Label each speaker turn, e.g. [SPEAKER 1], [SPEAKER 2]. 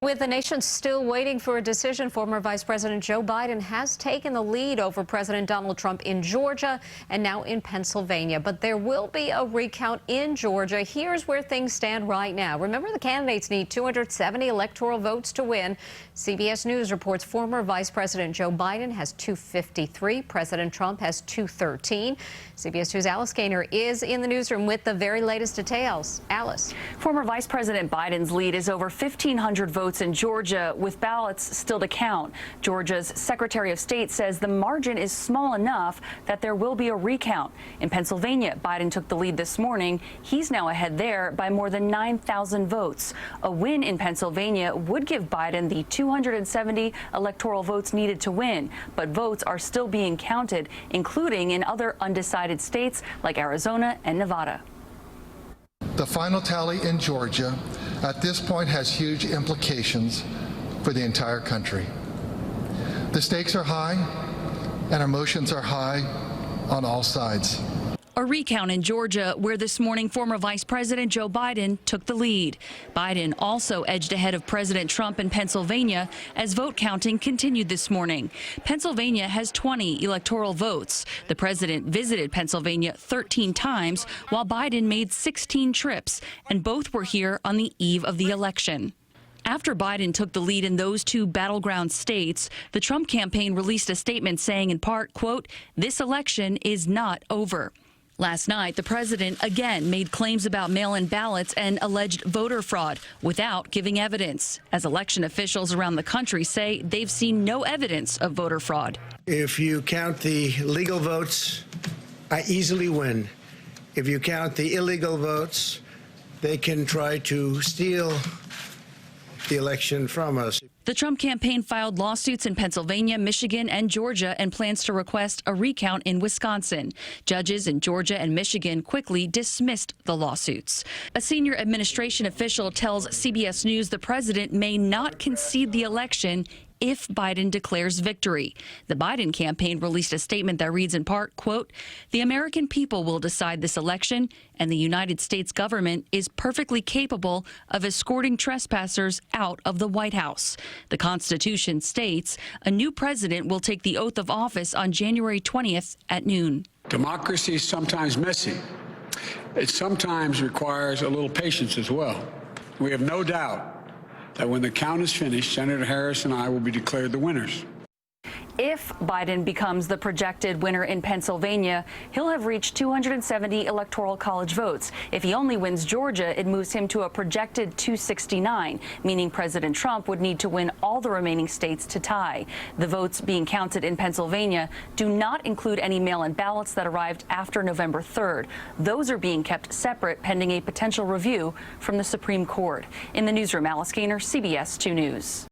[SPEAKER 1] With the nation still waiting for a decision, former Vice President Joe Biden has taken the lead over President Donald Trump in Georgia and now in Pennsylvania. But there will be a recount in Georgia. Here's where things stand right now. Remember, the candidates need 270 electoral votes to win. CBS News reports former Vice President Joe Biden has 253. President Trump has 213. CBS News' Alice Gaynor is in the newsroom with the very latest details. Alice.
[SPEAKER 2] Former Vice President Biden's lead is over 1,500 votes in Georgia, with ballots still to count. Georgia's Secretary of State says the margin is small enough that there will be a recount. In Pennsylvania, Biden took the lead this morning. He's now ahead there by more than 9,000 votes. A win in Pennsylvania would give Biden the 270 electoral votes needed to win, but votes are still being counted, including in other undecided states like Arizona and Nevada.
[SPEAKER 3] The final tally in Georgia at this point has huge implications for the entire country. The stakes are high and emotions are high on all sides.
[SPEAKER 4] A recount in Georgia, where this morning former Vice President Joe Biden took the lead. Biden also edged ahead of President Trump in Pennsylvania as vote counting continued this morning. Pennsylvania has 20 electoral votes. The president visited Pennsylvania 13 times, while Biden made 16 trips, and both were here on the eve of the election. After Biden took the lead in those two battleground states, the Trump campaign released a statement saying in part, quote, "This election is not over." Last night, the president again made claims about mail-in ballots and alleged voter fraud without giving evidence, as election officials around the country say they've seen no evidence of voter fraud.
[SPEAKER 5] If you count the legal votes, I easily win. If you count the illegal votes, they can try to steal the election from us.
[SPEAKER 4] The Trump campaign filed lawsuits in Pennsylvania, Michigan, and Georgia and plans to request a recount in Wisconsin. Judges in Georgia and Michigan quickly dismissed the lawsuits. A senior administration official tells CBS News the president may not concede the election if Biden declares victory. The Biden campaign released a statement that reads in part, quote, "The American people will decide this election, and the United States government is perfectly capable of escorting trespassers out of the White House." The Constitution states a new president will take the oath of office on January 20th at noon.
[SPEAKER 6] Democracy is sometimes messy. It sometimes requires a little patience as well. We have no doubt that when the count is finished, Senator Harris and I will be declared the winners.
[SPEAKER 2] If Biden becomes the projected winner in Pennsylvania, he'll have reached 270 electoral college votes. If he only wins Georgia, it moves him to a projected 269, meaning President Trump would need to win all the remaining states to tie. The votes being counted in Pennsylvania do not include any mail-in ballots that arrived after November 3rd. Those are being kept separate pending a potential review from the Supreme Court. In the newsroom, Alice Gaynor, CBS 2 News.